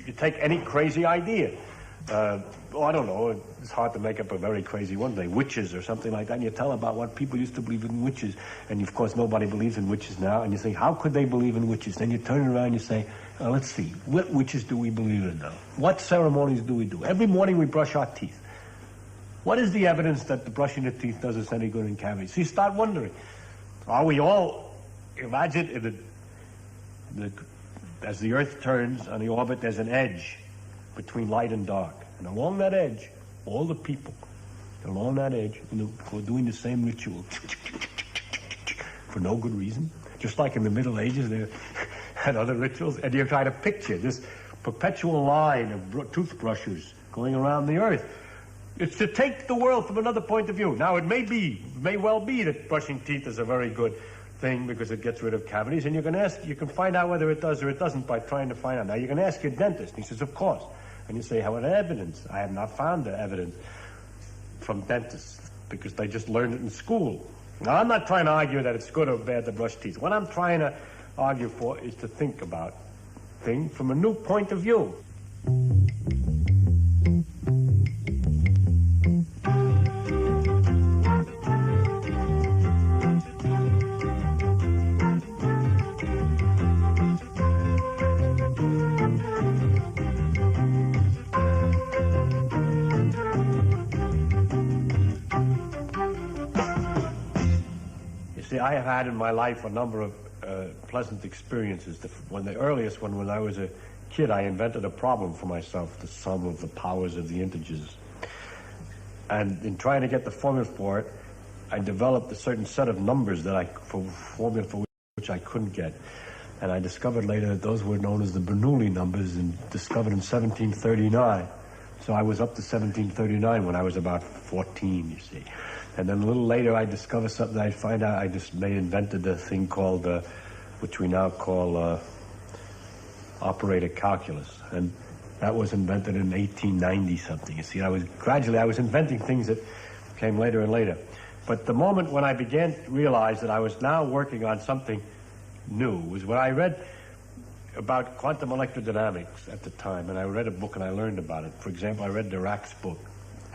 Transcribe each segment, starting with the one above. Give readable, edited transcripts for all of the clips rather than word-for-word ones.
You take any crazy idea. I don't know, it's hard to make up a very crazy one day, witches or something like that, and you tell about what people used to believe in witches, and of course nobody believes in witches now, and you say, how could they believe in witches? Then you turn it around and you say, let's see, what witches do we believe in now? What ceremonies do we do? Every morning we brush our teeth. What is the evidence that the brushing the teeth does us any good in cavities? So you start wondering, are we all, imagine as the Earth turns on the orbit, there's an edge between light and dark. And along that edge, all the people along that edge were doing the same ritual for no good reason. Just like in the Middle Ages, they had other rituals. And you try to picture this perpetual line of toothbrushes going around the Earth. It's to take the world from another point of view. Now, it may well be that brushing teeth is a very good thing because it gets rid of cavities, and you can find out whether it does or it doesn't by trying to find out. Now, you can ask your dentist, and he says, of course. And you say, what evidence? I have not found the evidence from dentists because they just learned it in school. Now, I'm not trying to argue that it's good or bad to brush teeth. What I'm trying to argue for is to think about things from a new point of view. I have had in my life a number of pleasant experiences. The earliest one, when I was a kid, I invented a problem for myself, the sum of the powers of the integers. And in trying to get the formula for it, I developed a certain set of numbers formula for which I couldn't get. And I discovered later that those were known as the Bernoulli numbers, and discovered in 1739. So I was up to 1739 when I was about 14, you see. And then a little later, I discovered something. I find out they invented a thing called, which we now call operator calculus. And that was invented in 1890 something. You see, I was inventing things that came later and later. But the moment when I began to realize that I was now working on something new was when I read about quantum electrodynamics at the time. And I read a book and I learned about it. For example, I read Dirac's book.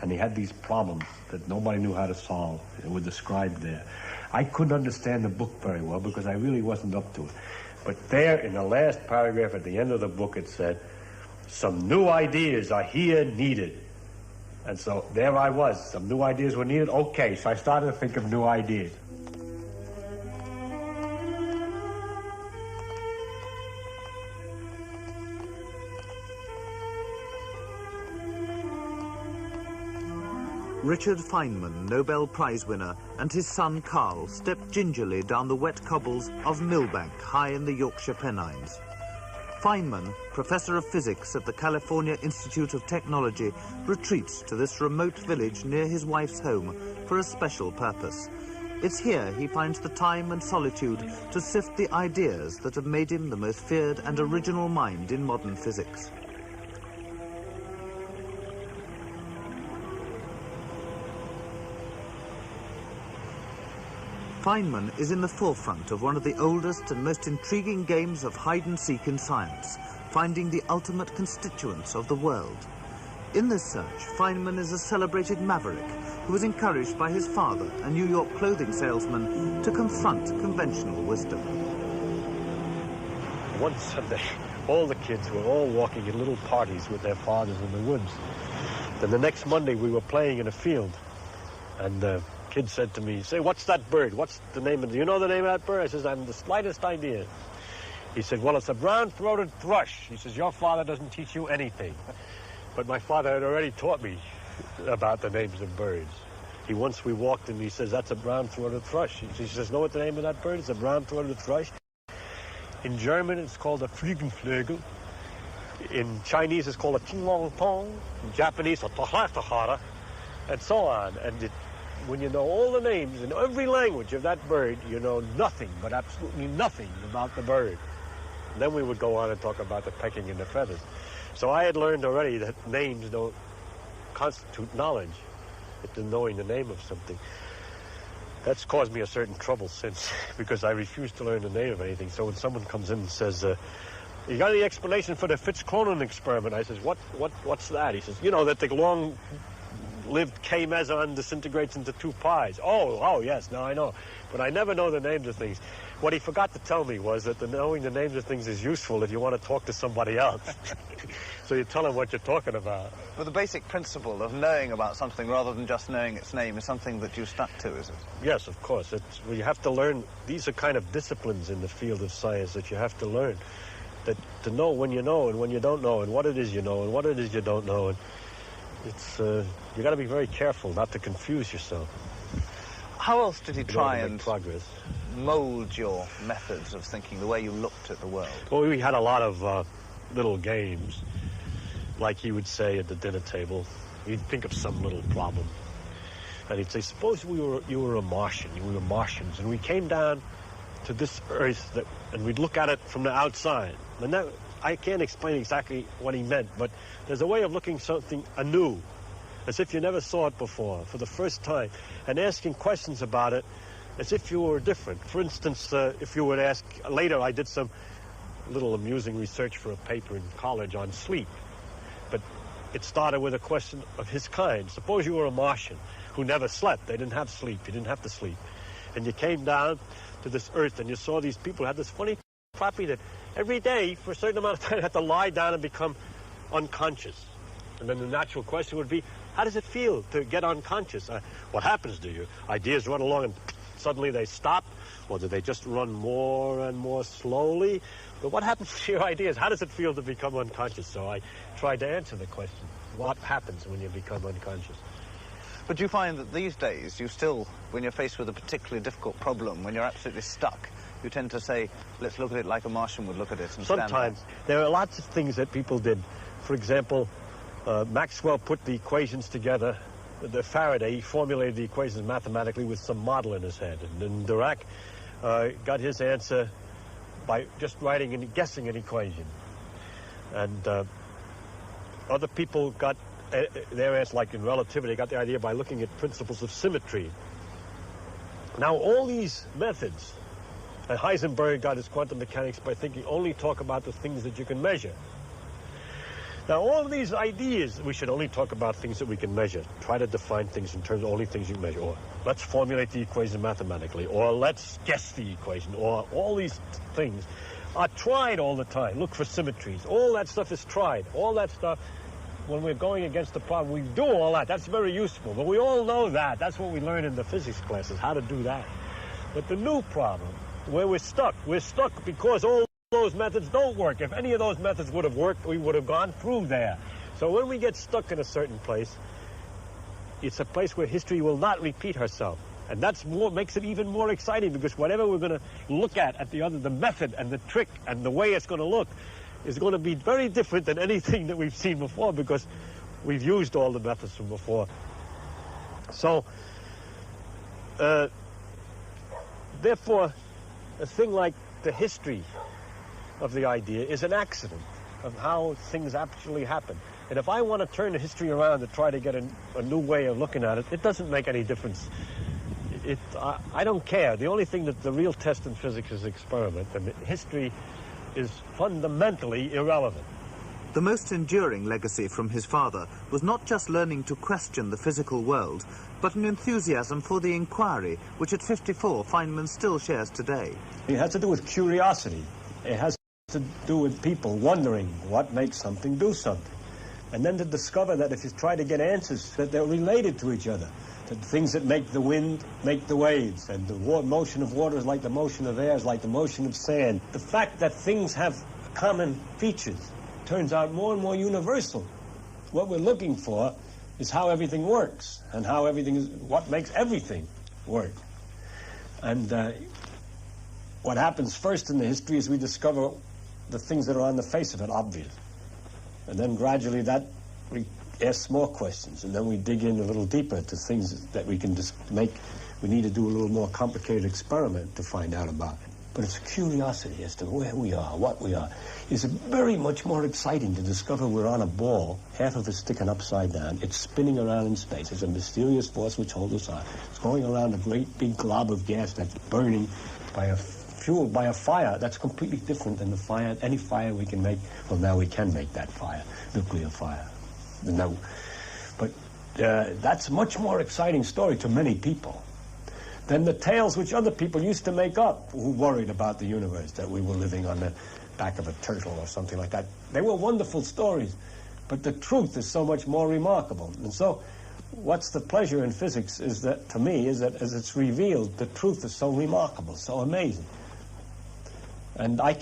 And he had these problems that nobody knew how to solve. They were described there. I couldn't understand the book very well because I really wasn't up to it. But there, in the last paragraph at the end of the book, it said, some new ideas are here needed. And so there I was. Some new ideas were needed. Okay, so I started to think of new ideas. Richard Feynman, Nobel Prize winner, and his son Carl stepped gingerly down the wet cobbles of Millbank, high in the Yorkshire Pennines. Feynman, professor of physics at the California Institute of Technology, retreats to this remote village near his wife's home for a special purpose. It's here he finds the time and solitude to sift the ideas that have made him the most feared and original mind in modern physics. Feynman is in the forefront of one of the oldest and most intriguing games of hide-and-seek in science, finding the ultimate constituents of the world. In this search, Feynman is a celebrated maverick who was encouraged by his father, a New York clothing salesman, to confront conventional wisdom. One Sunday, all the kids were all walking in little parties with their fathers in the woods. Then the next Monday, we were playing in a field, and kid said to me, say, what's that bird? What's the name of it? Do you know the name of that bird? I says, I haven't the slightest idea. He said, well, it's a brown-throated thrush. He says, your father doesn't teach you anything. But my father had already taught me about the names of birds. Once we walked and he says, that's a brown-throated thrush. He says, know what the name of that bird is? A brown-throated thrush. In German, it's called a Flügelflögel. In Chinese, it's called a Tinglong-tong. In Japanese, a Tohlachtohara, and so on. And when you know all the names in every language of that bird, you know nothing, but absolutely nothing about the bird. And then we would go on and talk about the pecking and the feathers. So I had learned already that names don't constitute knowledge. It's knowing the name of something. That's caused me a certain trouble since, because I refuse to learn the name of anything. So when someone comes in and says, You got any explanation for the Fitz-Cronin experiment? I says, what's that? He says, you know, that the long-lived K meson disintegrates into 2 pies. Oh, yes, now I know. But I never know the names of things. What he forgot to tell me was that knowing the names of things is useful if you want to talk to somebody else. So you tell him what you're talking about. But the basic principle of knowing about something rather than just knowing its name is something that you stuck to, is it? Yes, of course. You have to learn. These are kind of disciplines in the field of science that you have to learn. That to know when you know and when you don't know, and what it is you know and what it is you don't know. And it's you got to be very careful not to confuse yourself. How else did he try and progress? mold your methods of thinking, the way you looked at the world? Well, we had a lot of little games, like he would say at the dinner table. He'd think of some little problem, and he'd say, suppose you were a Martian, we were Martians, and we came down to this Earth, and we'd look at it from the outside. And that, I can't explain exactly what he meant, but there's a way of looking something anew, as if you never saw it before, for the first time, and asking questions about it as if you were different. For instance, if you would ask, later I did some little amusing research for a paper in college on sleep, but it started with a question of his kind. Suppose you were a Martian who never slept. They didn't have sleep. You didn't have to sleep. And you came down to this Earth and you saw these people who had this funny property that every day for a certain amount of time had to lie down and become unconscious. And then the natural question would be, how does it feel to get unconscious? What happens to you? Ideas run along and suddenly they stop, or do they just run more and more slowly? But what happens to your ideas? How does it feel to become unconscious? So I tried to answer the question. What happens when you become unconscious? But you find that these days, you still, when you're faced with a particularly difficult problem, when you're absolutely stuck, you tend to say, let's look at it like a Martian would look at it and stand Sometimes. There are lots of things that people did. For example, Maxwell put the equations together. The Faraday formulated the equations mathematically with some model in his head. And then Dirac got his answer by just writing and guessing an equation. And other people got their answer, like in relativity, got the idea by looking at principles of symmetry. Now, all these methods, and Heisenberg got his quantum mechanics by thinking only talk about the things that you can measure. Now, all of these ideas, we should only talk about things that we can measure. Try to define things in terms of only things you can measure. Or let's formulate the equation mathematically. Or let's guess the equation. Or all these things are tried all the time. Look for symmetries. All that stuff is tried. All that stuff, when we're going against the problem, we do all that. That's very useful. But we all know that. That's what we learn in the physics classes, how to do that. But the new problem, where we're stuck because all those methods don't work. If any of those methods would have worked, we would have gone through there. So when we get stuck in a certain place, it's a place where history will not repeat herself. And that's makes it even more exciting, because whatever we're going to look at the method and the trick and the way it's going to look is going to be very different than anything that we've seen before, because we've used all the methods from before. So, therefore, a thing like the history of the idea is an accident of how things actually happen. And if I want to turn the history around to try to get a new way of looking at it, it doesn't make any difference. I don't care. The only thing that the real test in physics is experiment, and history is fundamentally irrelevant. The most enduring legacy from his father was not just learning to question the physical world, but an enthusiasm for the inquiry, which at 54 Feynman still shares today. It has to do with curiosity. It has to do with people wondering what makes something do something. And then to discover that if you try to get answers, that they're related to each other. That things that make the wind make the waves, and the motion of water is like the motion of air, is like the motion of sand. The fact that things have common features turns out more and more universal. What we're looking for is how everything works, and how everything is, what makes everything work. And what happens first in the history is we discover the things that are on the face of it obvious. And then gradually we ask more questions, and then we dig in a little deeper to things that we can just make. We need to do a little more complicated experiment to find out about. But it's a curiosity as to where we are, what we are. It's very much more exciting to discover we're on a ball, half of it sticking upside down. It's spinning around in space. It's a mysterious force which holds us on. It's going around a great big glob of gas that's burning by a fueled by a fire that's completely different than the fire, any fire we can make. Well, now we can make that fire, nuclear fire. No, but that's a much more exciting story to many people than the tales which other people used to make up who worried about the universe, that we were living on the back of a turtle or something like that. They were wonderful stories, but the truth is so much more remarkable. And so what's the pleasure in physics is that, to me, is that as it's revealed, the truth is so remarkable, so amazing. And I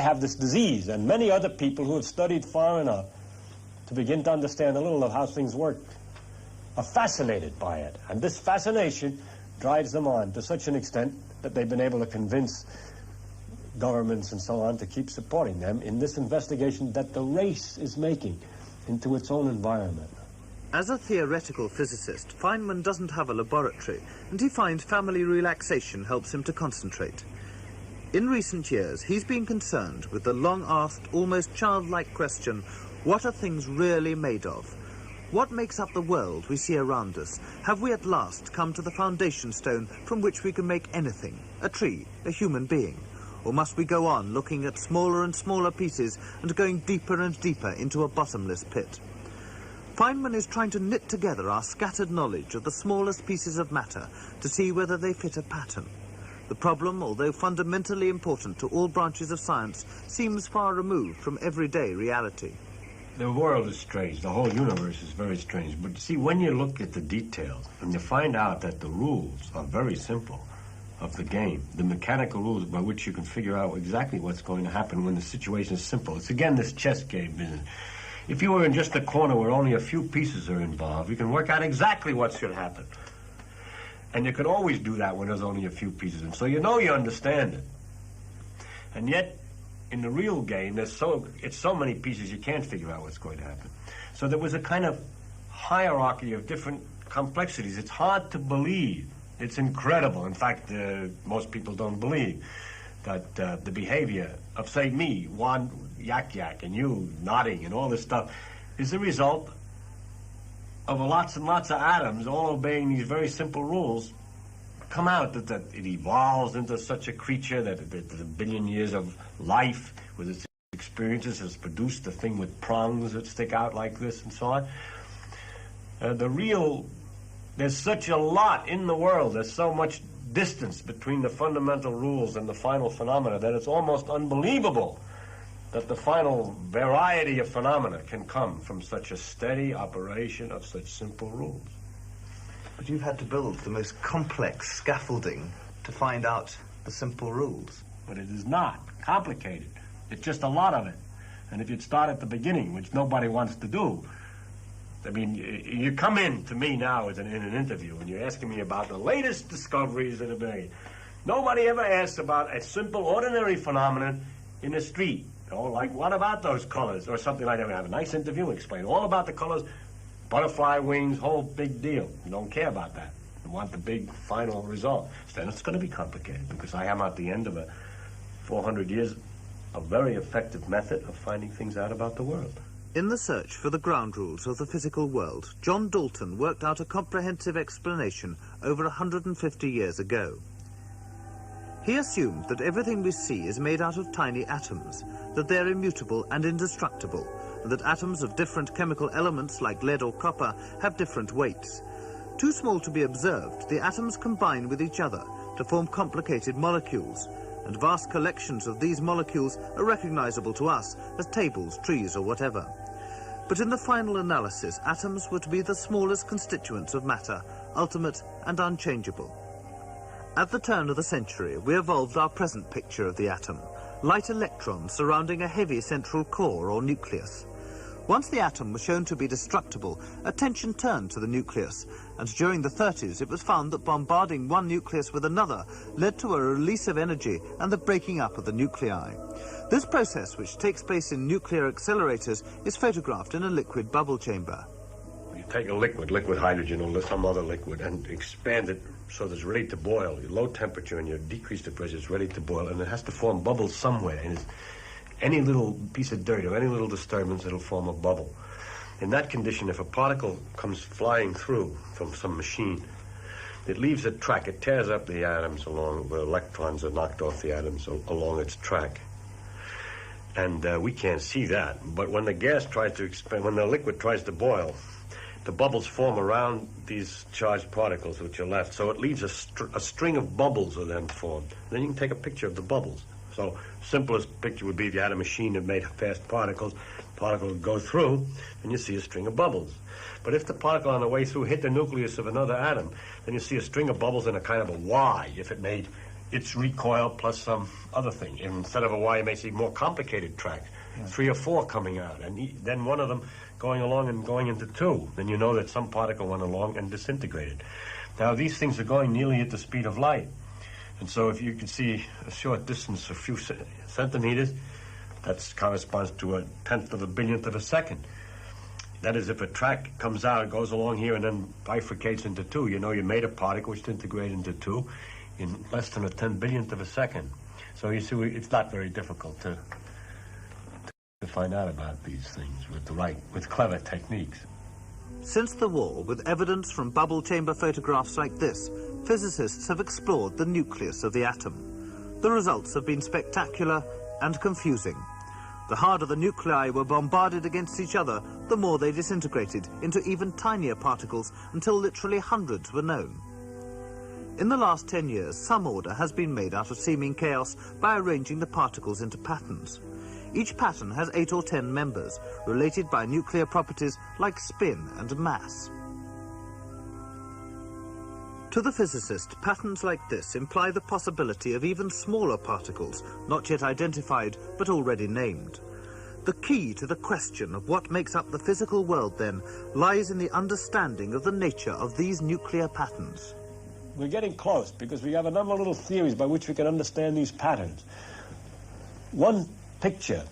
have this disease, and many other people who have studied far enough to begin to understand a little of how things work are fascinated by it. And this fascination drives them on to such an extent that they've been able to convince governments and so on to keep supporting them in this investigation that the race is making into its own environment. As a theoretical physicist, Feynman doesn't have a laboratory, and he finds family relaxation helps him to concentrate. In recent years, he's been concerned with the long-asked, almost childlike question, what are things really made of? What makes up the world we see around us? Have we at last come to the foundation stone from which we can make anything? A tree, a human being? Or must we go on looking at smaller and smaller pieces and going deeper and deeper into a bottomless pit? Feynman is trying to knit together our scattered knowledge of the smallest pieces of matter to see whether they fit a pattern. The problem, although fundamentally important to all branches of science, seems far removed from everyday reality. The world is strange. The whole universe is very strange. But see, when you look at the details and you find out that the rules are very simple of the game, the mechanical rules by which you can figure out exactly what's going to happen when the situation is simple. It's again this chess game business. If you were in just a corner where only a few pieces are involved, you can work out exactly what should happen. And you can always do that when there's only a few pieces. And so you know you understand it. And yet, in the real game, it's so many pieces you can't figure out what's going to happen. So there was a kind of hierarchy of different complexities. It's hard to believe. It's incredible. In fact, most people don't believe that the behavior of, say, me, one yak, and you nodding and all this stuff is the result of lots and lots of atoms all obeying these very simple rules. Come out that it evolves into such a creature that the billion years of life with its experiences has produced a thing with prongs that stick out like this and so on. There's such a lot in the world, there's so much distance between the fundamental rules and the final phenomena that it's almost unbelievable that the final variety of phenomena can come from such a steady operation of such simple rules. But you've had to build the most complex scaffolding to find out the simple rules. But it is not complicated. It's just a lot of it. And if you'd start at the beginning, which nobody wants to do, I mean, you come in to me now in an interview and you're asking me about the latest discoveries that have been made. Nobody ever asks about a simple, ordinary phenomenon in the street. Oh, like, what about those colors? Or something like that. We have a nice interview, explain all about the colors. Butterfly wings, whole big deal. You don't care about that. You want the big final result. So then it's going to be complicated because I am at the end of 400 years, a very effective method of finding things out about the world. In the search for the ground rules of the physical world, John Dalton worked out a comprehensive explanation over 150 years ago. He assumed that everything we see is made out of tiny atoms, that they're immutable and indestructible, and that atoms of different chemical elements like lead or copper have different weights. Too small to be observed, the atoms combine with each other to form complicated molecules, and vast collections of these molecules are recognizable to us as tables, trees, or whatever. But in the final analysis, atoms were to be the smallest constituents of matter, ultimate and unchangeable. At the turn of the century, we evolved our present picture of the atom, light electrons surrounding a heavy central core or nucleus. Once the atom was shown to be destructible, attention turned to the nucleus, and during the 30s it was found that bombarding one nucleus with another led to a release of energy and the breaking up of the nuclei. This process, which takes place in nuclear accelerators, is photographed in a liquid bubble chamber. You take a liquid hydrogen or some other liquid, and expand it so that it's ready to boil. Your low temperature and you decrease the pressure, it's ready to boil, and it has to form bubbles somewhere. And any little piece of dirt or any little disturbance, it'll form a bubble. In that condition, if a particle comes flying through from some machine, it leaves a track. It tears up the atoms along, where electrons are knocked off the atoms along its track. And we can't see that. But when the gas tries to expand, when the liquid tries to boil, the bubbles form around these charged particles which are left. So it leaves a string of bubbles are then formed. Then you can take a picture of the bubbles. So simplest picture would be if you had a machine that made fast particles. Particle would go through, and you see a string of bubbles. But if the particle on the way through hit the nucleus of another atom, then you see a string of bubbles and a kind of a Y if it made its recoil plus some other thing. And instead of a Y, you may see more complicated tracks, 3 or 4 coming out, and then one of them going along and going into 2. Then you know that some particle went along and disintegrated. Now, these things are going nearly at the speed of light. And so if you can see a short distance, a few centimeters, that corresponds to 1/10 of a billionth of a second. That is, if a track comes out, it goes along here and then bifurcates into 2. You know you made a particle which disintegrated into 2 in less than a 10 billionth of a second. So you see, it's not very difficult to find out about these things with clever techniques. Since the war, with evidence from bubble chamber photographs like this, physicists have explored the nucleus of the atom. The results have been spectacular and confusing. The harder the nuclei were bombarded against each other, the more they disintegrated into even tinier particles until literally hundreds were known. In the last 10 years, some order has been made out of seeming chaos by arranging the particles into patterns. Each pattern has 8 or 10 members, related by nuclear properties like spin and mass. To the physicist, patterns like this imply the possibility of even smaller particles, not yet identified but already named. The key to the question of what makes up the physical world, then, lies in the understanding of the nature of these nuclear patterns. We're getting close because we have a number of little theories by which we can understand these patterns. One picture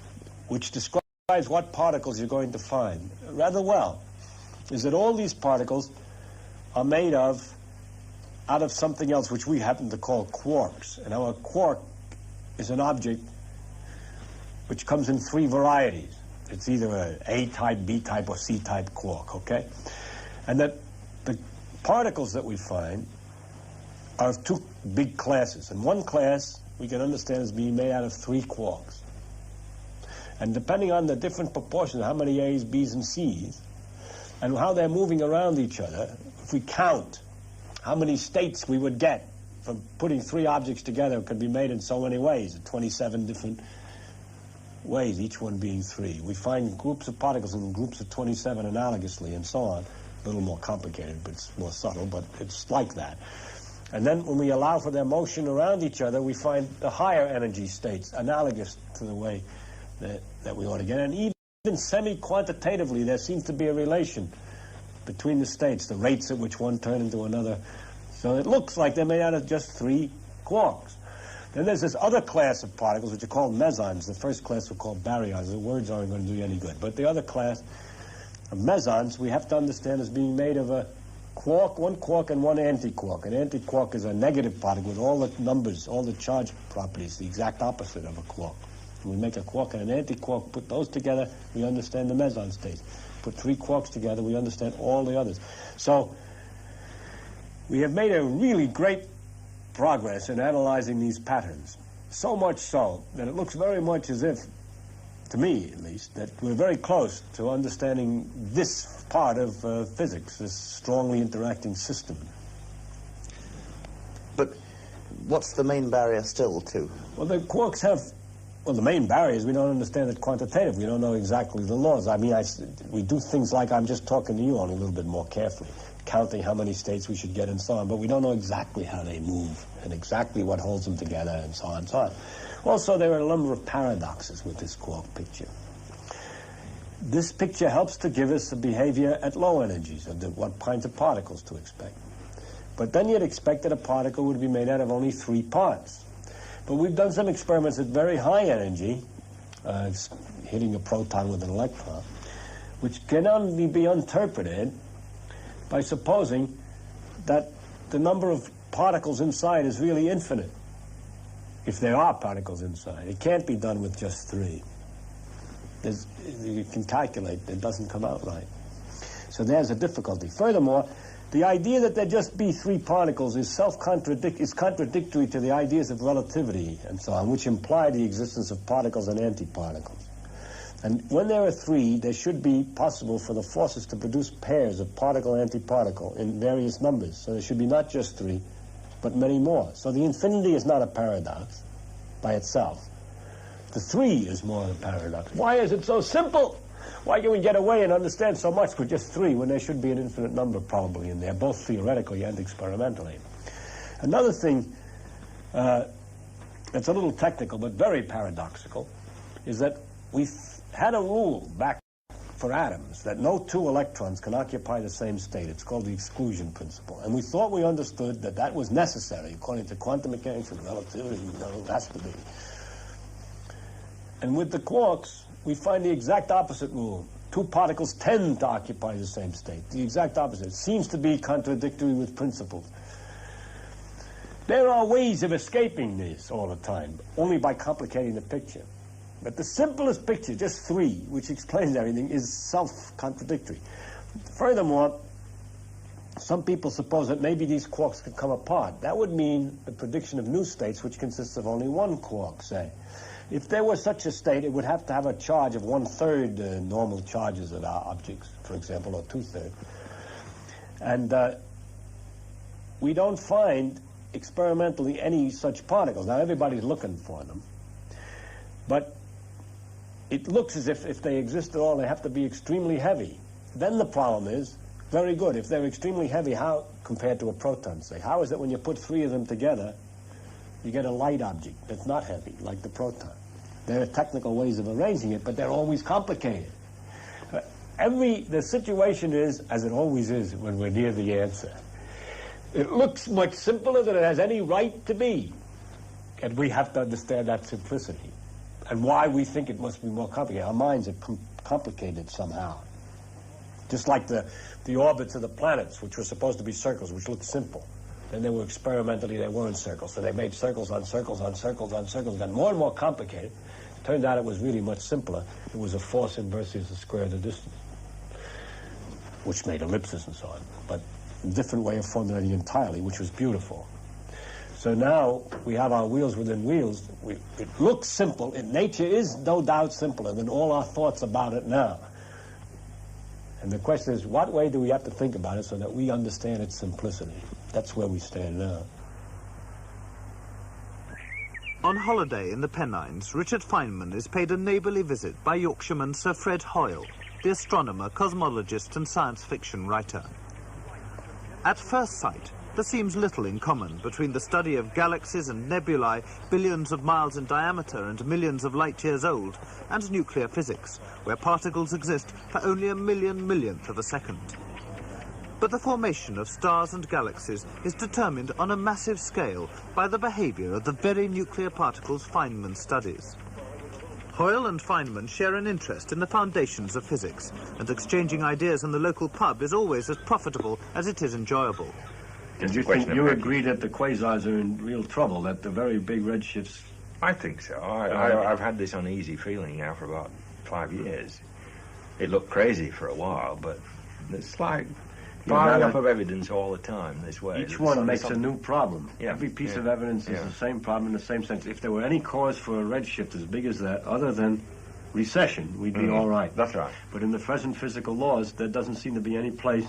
which describes what particles you're going to find rather well is that all these particles are made out of something else which we happen to call quarks. And our quark is an object which comes in 3 varieties. It's either an A-type, B-type, or C-type quark, okay? And that the particles that we find are of 2 big classes. And one class we can understand as being made out of 3 quarks. And depending on the different proportions, how many A's, B's, and C's, and how they're moving around each other, if we count how many states we would get from putting 3 objects together, it could be made in so many ways, 27 different ways, each one being 3. We find groups of particles in groups of 27 analogously, and so on. A little more complicated, but it's more subtle, but it's like that. And then when we allow for their motion around each other, we find the higher energy states analogous to the way that we ought to get. And even semi-quantitatively, there seems to be a relation between the states, the rates at which one turn into another. So it looks like they're made out of just 3 quarks. Then there's this other class of particles, which are called mesons. The first class were called baryons. The words aren't going to do you any good. But the other class of mesons, we have to understand as being made of a quark, 1 quark, and 1 antiquark. An antiquark is a negative particle with all the numbers, all the charge properties, the exact opposite of a quark. We make a quark and an antiquark, put those together, we understand the meson states. Put 3 quarks together, we understand all the others. So we have made a really great progress in analyzing these patterns. So much so that it looks very much as if, to me at least, that we're very close to understanding this part of physics, this strongly interacting system. But what's the main barrier still to? Well, the quarks have... Well, the main barrier is we don't understand it quantitatively. We don't know exactly the laws. I mean, we do things like I'm just talking to you on a little bit more carefully, counting how many states we should get and so on, but we don't know exactly how they move and exactly what holds them together and so on and so on. Also, there are a number of paradoxes with this quark picture. This picture helps to give us the behavior at low energies of what kinds of particles to expect. But then you'd expect that a particle would be made out of only 3 parts. But we've done some experiments at very high energy, hitting a proton with an electron, which can only be interpreted by supposing that the number of particles inside is really infinite, if there are particles inside. It can't be done with just 3. You can calculate, it doesn't come out right. So there's a difficulty. Furthermore, The idea that there just be three particles is contradictory to the ideas of relativity and so on, which imply the existence of particles and antiparticles. And when there are three, there should be possible for the forces to produce pairs of particle-antiparticle in various numbers. So there should be not just three, but many more. So the infinity is not a paradox by itself. The three is more of a paradox. Why is it so simple? Why can we get away and understand so much with just three when there should be an infinite number probably in there, both theoretically and experimentally? Another thing that's a little technical but very paradoxical is that we've had a rule back for atoms that no two electrons can occupy the same state. It's called the exclusion principle. And we thought we understood that that was necessary according to quantum mechanics and relativity. You know, it has to be. And with the quarks, we find the exact opposite rule. Two particles tend to occupy the same state. The exact opposite. It seems to be contradictory with principles. There are ways of escaping this all the time, only by complicating the picture. But the simplest picture, just three, which explains everything, is self-contradictory. Furthermore, some people suppose that maybe these quarks could come apart. That would mean the prediction of new states, which consists of only one quark, say. If there was such a state, it would have to have a charge of 1/3 normal charges of our objects, for example, or 2/3. And we don't find experimentally any such particles. Now, everybody's looking for them. But it looks as if they exist at all, they have to be extremely heavy. Then the problem is, very good, if they're extremely heavy, how, compared to a proton, say, how is it when you put three of them together, you get a light object that's not heavy, like the proton? There are technical ways of arranging it, but they're always complicated. The situation is, as it always is when we're near the answer. It looks much simpler than it has any right to be. And we have to understand that simplicity and why we think it must be more complicated. Our minds are complicated somehow. Just like the orbits of the planets, which were supposed to be circles, which looked simple. Then they were experimentally, they weren't circles. So they made circles on circles on circles on circles, got more and more complicated. It turned out it was really much simpler. It was a force inverse is the square of the distance, which made ellipses and so on. But a different way of formulating entirely, which was beautiful. So now we have our wheels within wheels. It looks simple. Nature is no doubt simpler than all our thoughts about it now. And the question is, what way do we have to think about it so that we understand its simplicity? That's where we stand now. On holiday in the Pennines, Richard Feynman is paid a neighbourly visit by Yorkshireman Sir Fred Hoyle, the astronomer, cosmologist and science fiction writer. At first sight, there seems little in common between the study of galaxies and nebulae billions of miles in diameter and millions of light years old, and nuclear physics, where particles exist for only a millionth of a second. But the formation of stars and galaxies is determined on a massive scale by the behaviour of the very nuclear particles Feynman studies. Hoyle and Feynman share an interest in the foundations of physics, and exchanging ideas in the local pub is always as profitable as it is enjoyable. You agree that the quasars are in real trouble, that the very big redshifts... I think so. I've had this uneasy feeling now for about 5 years. It looked crazy for a while, but it's like piling up of evidence all the time this way. Each one makes a new problem. Yeah. Every piece of evidence is the same problem in the same sense. If there were any cause for a redshift as big as that, other than recession, we'd be all right. That's right. But in the present physical laws, there doesn't seem to be any place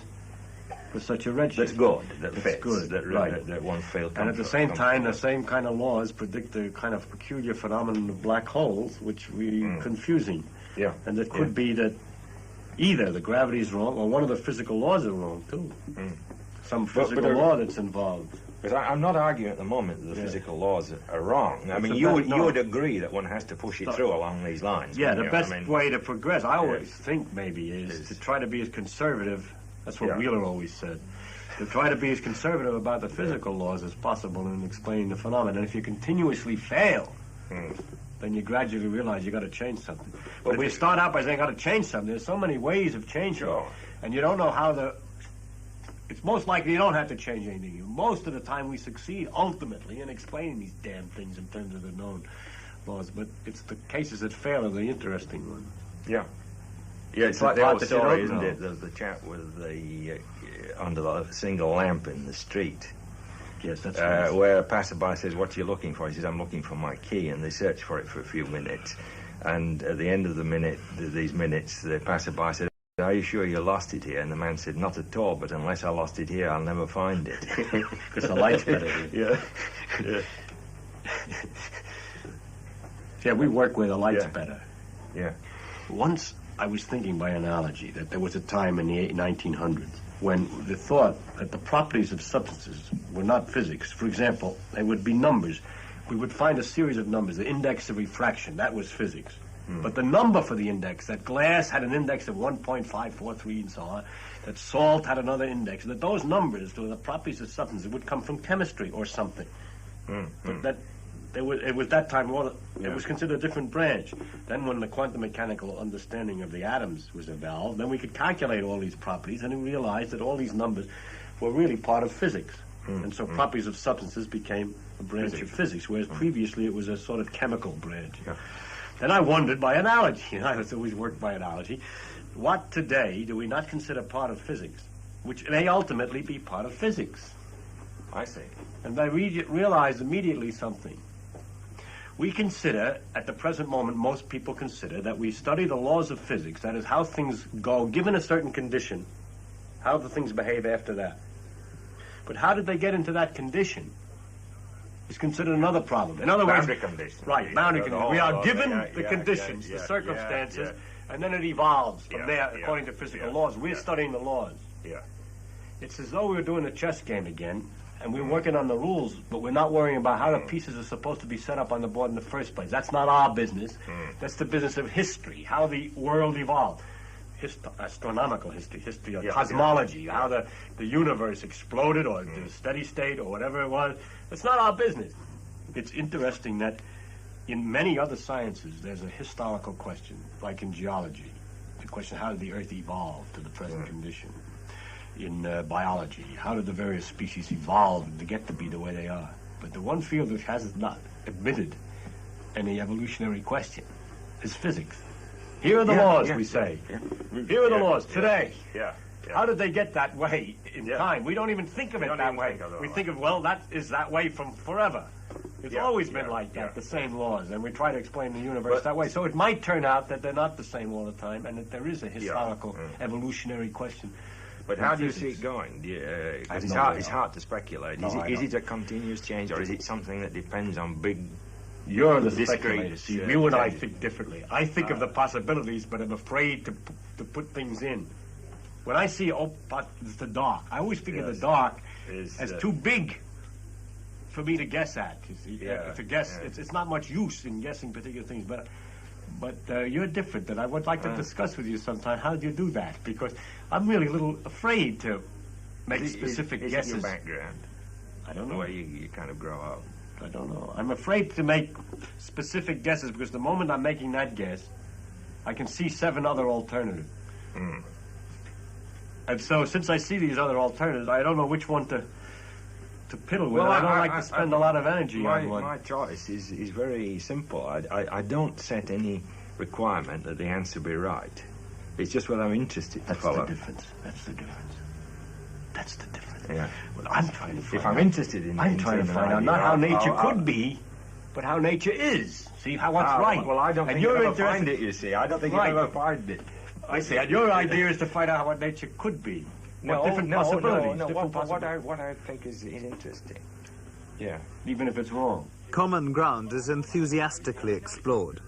for such a redshift. That's good. That That's fits. good. That one failed. And at the same time, the same kind of laws predict the kind of peculiar phenomenon of black holes, which we confusing. Yeah. And it could be that either the gravity is wrong or one of the physical laws are wrong, too. Some physical law that's involved. Because I'm not arguing at the moment that the physical laws are wrong. I mean, you would agree that one has to push it through along these lines. Yeah, the best way to progress, I always think maybe, is to try to be as conservative. That's what Wheeler always said. To try to be as conservative about the physical laws as possible in explaining the phenomenon. And if you continuously fail, then you gradually realize you got to change something. But if you start out by saying, got to change something, there's so many ways of changing. And you don't know how it's most likely you don't have to change anything. Most of the time we succeed ultimately in explaining these damn things in terms of the known laws. But it's the cases that fail are the interesting ones. Yeah. Yeah, it's the like the part old that you story, don't isn't know. it? The chap with the under the single lamp in the street. Yes, that's right. Where a passerby says, "What are you looking for?" He says, "I'm looking for my key," and they search for it for a few minutes. And at the end of these minutes, the passerby said, "Are you sure you lost it here?" And the man said, "Not at all, but unless I lost it here, I'll never find it." Because the light's better here. Yeah. Yeah, we work where the light's Yeah. better. Yeah. Once I was thinking by analogy that there was a time in the 1900s when the thought that the properties of substances were not physics. For example, they would be numbers. We would find a series of numbers. The index of refraction, that was physics. But the number for the index, that glass had an index of 1.543 and so on, that salt had another index, that those numbers, the properties of substances, would come from chemistry or something. But that it was that time, it was considered a different branch. Then when the quantum mechanical understanding of the atoms was evolved, then we could calculate all these properties, and we realized that all these numbers were really part of physics. And so properties of substances became a branch of physics, whereas previously it was a sort of chemical branch. Then I wondered by analogy, I always worked by analogy, what today do we not consider part of physics, which may ultimately be part of physics? I see. And I realized immediately something. We consider, at the present moment, most people consider that we study the laws of physics, that is how things go, given a certain condition, how the things behave after that. But how did they get into that condition is considered another problem. In other Boundary words, conditions. right, boundary conditions. We are given the yeah, conditions, yeah, the circumstances, yeah. and then it evolves from Yeah, there yeah, according to physical yeah, laws. We're yeah. studying the laws. Yeah. It's as though we were doing a chess game again, and we're working on the rules, but we're not worrying about how the pieces are supposed to be set up on the board in the first place. That's not our business. That's the business of history, how the world evolved. Astronomical history of cosmology, how the universe exploded or the steady state or whatever it was. It's not our business. It's interesting that in many other sciences, there's a historical question, like in geology, the question, how did the Earth evolve to the present condition? In biology, how did the various species evolve to get to be the way they are? But the one field which has not admitted any evolutionary question is physics. Here are the laws, we say. Here are the laws today. How did they get that way in time? We don't even think of it that way. We think of, well, that is that way from forever. It's always been like that, the same laws, and we try to explain the universe that way. So it might turn out that they're not the same all the time, and that there is a historical, evolutionary question. But how do you see it going? It's hard to speculate. Is it a continuous change, or is it something that depends on big... You're the discrete, speculator. See, you and I think differently. I think of the possibilities, but I'm afraid to put things in. When I see the dark, I always think of the dark as too big for me to guess at. You see, to guess, it's not much use in guessing particular things. But you're different, and I would like to discuss with you sometime how do you do that, because I'm really a little afraid to make specific guesses. Is it your background? I don't know. The way you kind of grow up. I don't know. I'm afraid to make specific guesses because the moment I'm making that guess, I can see 7 other alternatives. And so since I see these other alternatives, I don't know which one to piddle with. Well, I don't like to spend a lot of energy on one. My choice is very simple. I don't set any requirement that the answer be right. It's just what I'm interested to follow. That's the difference. That's the difference. That's the difference. Yeah. Well, I'm trying to find If I'm interested in... I'm trying to find out not how nature could be, but how nature is. See, what's right. Well, I don't think you'll ever find it, you see. I don't think you'll ever find it. I see. And your idea is to find out what nature could be. Different possibilities. What I think is interesting. Yeah. Even if it's wrong. Common ground is enthusiastically explored.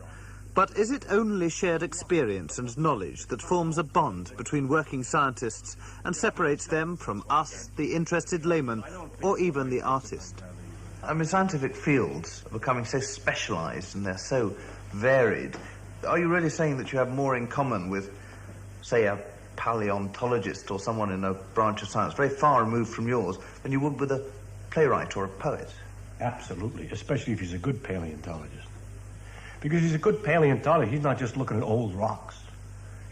But is it only shared experience and knowledge that forms a bond between working scientists and separates them from us, the interested layman, or even the artist? I mean, scientific fields are becoming so specialized and they're so varied. Are you really saying that you have more in common with, say, a paleontologist or someone in a branch of science very far removed from yours than you would with a playwright or a poet? Absolutely, especially if he's a good paleontologist. Because he's a good paleontologist, he's not just looking at old rocks.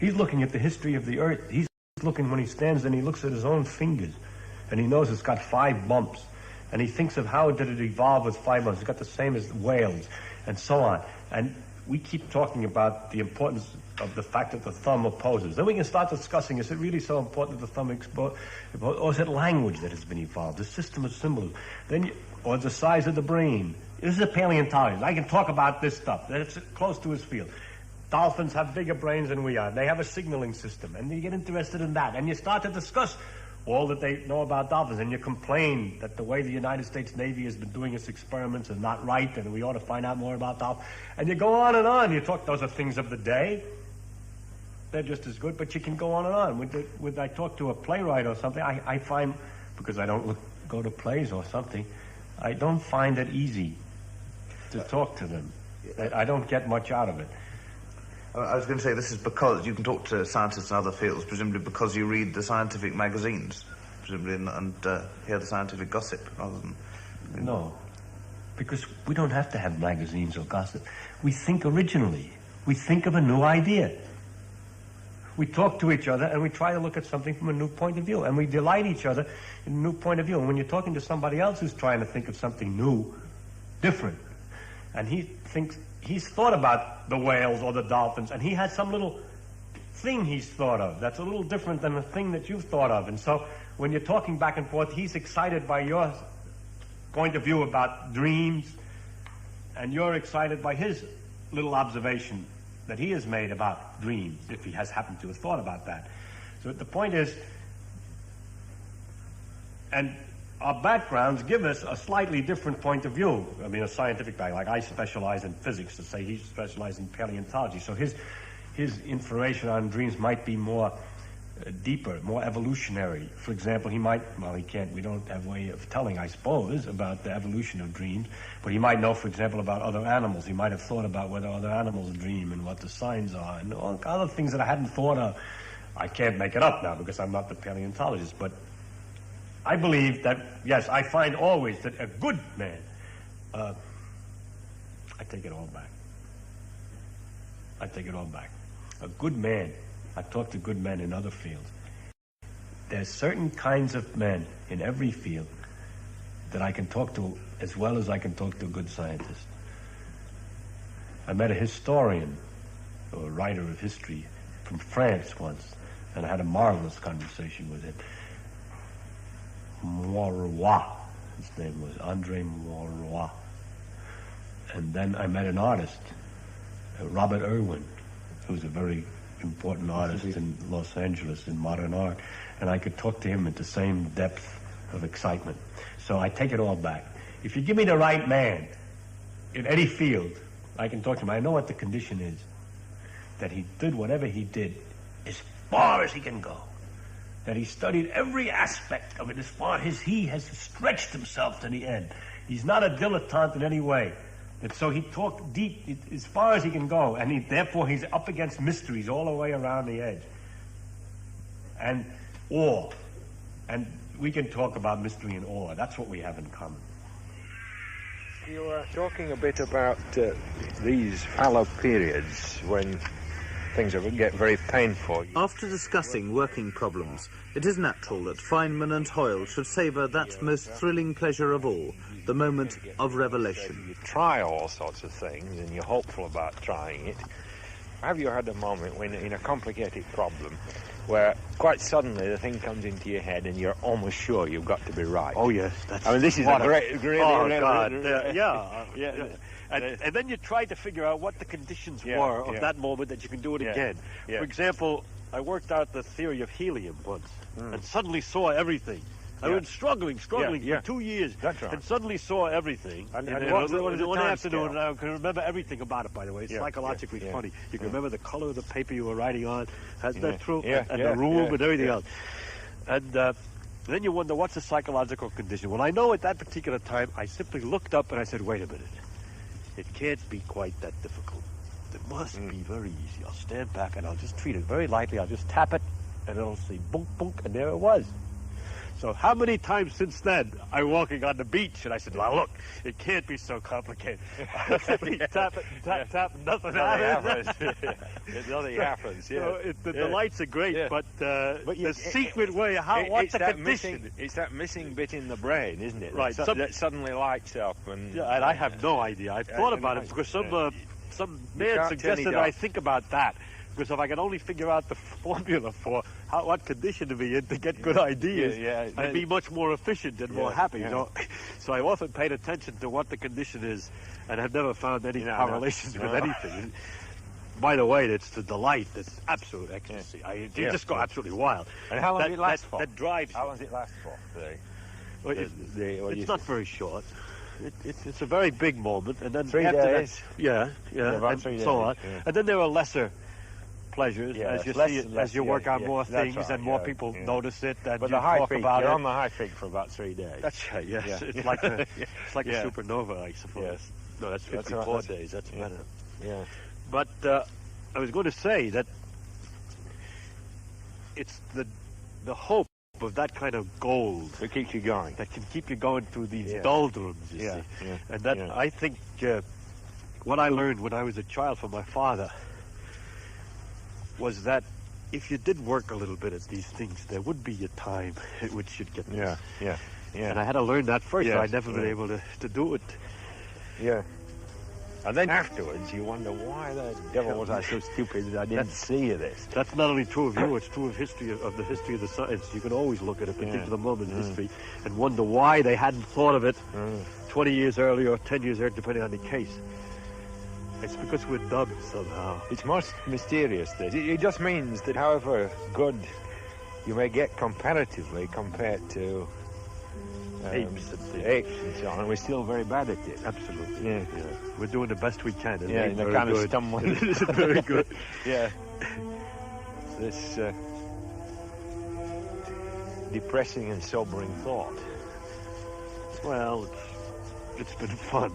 He's looking at the history of the Earth. He's looking, when he stands and he looks at his own fingers, and he knows it's got 5 bumps, and he thinks of how did it evolve with 5 bumps. It's got the same as whales, and so on. And we keep talking about the importance of the fact that the thumb opposes. Then we can start discussing, is it really so important that the thumb or is it language that has been evolved, the system of symbolism, or the size of the brain? This is a paleontologist. I can talk about this stuff. That's close to his field. Dolphins have bigger brains than we are. They have a signaling system, and you get interested in that, and you start to discuss all that they know about dolphins, and you complain that the way the United States Navy has been doing its experiments is not right, and we ought to find out more about dolphins. And you go on and on. You talk, those are things of the day. They're just as good, but you can go on and on. When I talk to a playwright or something, I find, because I don't go to plays or something, I don't find it easy to talk to them. I don't get much out of it. I was going to say, this is because you can talk to scientists in other fields, presumably because you read the scientific magazines, presumably, and hear the scientific gossip rather than... No, because we don't have to have magazines or gossip. We think originally. We think of a new idea. We talk to each other, and we try to look at something from a new point of view, and we delight each other in a new point of view. And when you're talking to somebody else who's trying to think of something new, different, and he's thought about the whales or the dolphins, and he has some little thing he's thought of that's a little different than the thing that you've thought of. And so when you're talking back and forth, he's excited by your point of view about dreams, and you're excited by his little observation that he has made about dreams, if he has happened to have thought about that. So the point is, and our backgrounds give us a slightly different point of view. I mean, a scientific background. Like I specialize in physics, to say he specializes in paleontology. So his information on dreams might be more deeper, more evolutionary. For example, he can't, we don't have a way of telling, I suppose, about the evolution of dreams, but he might know, for example, about other animals. He might have thought about whether other animals dream and what the signs are, and all other things that I hadn't thought of. I can't make it up now because I'm not the paleontologist, but I believe that, yes, I find always that a good man, I take it all back. A good man, I talk to good men in other fields. There's certain kinds of men in every field that I can talk to as well as I can talk to a good scientist. I met a historian, or a writer of history, from France once, and I had a marvelous conversation with him. Maurois, his name was Andre Maurois. And then I met an artist, Robert Irwin, who's a very important artist in Los Angeles in modern art, and I could talk to him at the same depth of excitement. So I take it all back. If you give me the right man in any field, I can talk to him. I know what the condition is, that he did whatever he did as far as he can go, that he studied every aspect of it as far as he has stretched himself to the end. He's not a dilettante in any way. And so he talked deep as far as he can go, and therefore he's up against mysteries all the way around the edge. And awe. And we can talk about mystery and awe. That's what we have in common. You were talking a bit about these fallow periods when things get very painful. After discussing working problems, it is natural that Feynman and Hoyle should savour that most thrilling pleasure of all, the moment of revelation. You try all sorts of things and you're hopeful about trying it. Have you had a moment when, in a complicated problem, where quite suddenly the thing comes into your head and you're almost sure you've got to be right? Oh, yes. I mean, this is a great... Oh, God. Yeah. And then you try to figure out what the conditions were of that moment that you can do it again. Yeah. For example, I worked out the theory of helium once and suddenly saw everything. I was struggling for 2 years. That's right. And suddenly saw everything. And one afternoon, I can remember everything about it, by the way. It's psychologically funny. You can remember the color of the paper you were writing on. Is that true? And the room and everything else. And then you wonder, what's the psychological condition? Well, I know at that particular time, I simply looked up and I said, wait a minute. It can't be quite that difficult. It must be very easy. I'll stand back and I'll just treat it very lightly. I'll just tap it and it'll say bunk, bunk, and there it was. So how many times since then I'm walking on the beach and I said, well, look, it can't be so complicated. Tap it, tap, nothing happens. Nothing happens, yeah. So the lights are great, but the secret way, what's the condition? It's that missing bit in the brain, isn't it? Right. That suddenly lights up. And I have no idea. I've thought about it because some some You man can't suggested turn it that I off. think about that. Because if I could only figure out the formula for what condition to be in to get good ideas, yeah. I'd be much more efficient and more Yeah, happy. yeah. You know? So I've often paid attention to what the condition is, and have never found any No, correlations no. with anything. By the way, it's the delight, it's absolute ecstasy. You Yeah. just go absolutely wild. And how long that, did it last that, for? That drives you. How long does it last for? Well, it's not very short. It's a very big moment, and then 3 after days. that, about and 3 so days, on. yeah. And then there are lesser pleasures Yeah, as you less see and it, less, as you yeah, work on yeah, more that's things right, and more yeah, people yeah. notice it and But you the high talk peak, about you're it. on the high peak for about 3 days. That's right. Yes, Yeah. it's like a Yeah. supernova, I suppose. Yes. No, that's That's 54 right, days. That's yeah. better. Yeah. But I was going to say that it's the hope of that kind of gold It keeps you going. that can keep you going through these Yeah. doldrums, you Yeah, see. yeah, And that, yeah. I think, what I learned when I was a child from my father was that if you did work a little bit at these things, there would be a time at which you'd get this. Yeah. And I had to learn that first, Yes, or I'd never been yeah. able to do it. Yeah. And then afterwards, you wonder why the devil was I so stupid that I didn't see this. That's not only true of you, it's true of the history of the science. You can always look at a particular moment in history and wonder why they hadn't thought of it 20 years earlier or 10 years earlier, depending on the case. It's because we're dumb somehow. It's most mysterious, this. It just means that however good you may get comparatively compared to Apes and things. apes and so on, we're still very bad at it. Absolutely. Yeah. We're doing the best we can. And Yeah, ain't they're very kind of good. stumbling. It isn't very good. Yeah. This depressing and sobering thought. Well, it's been fun.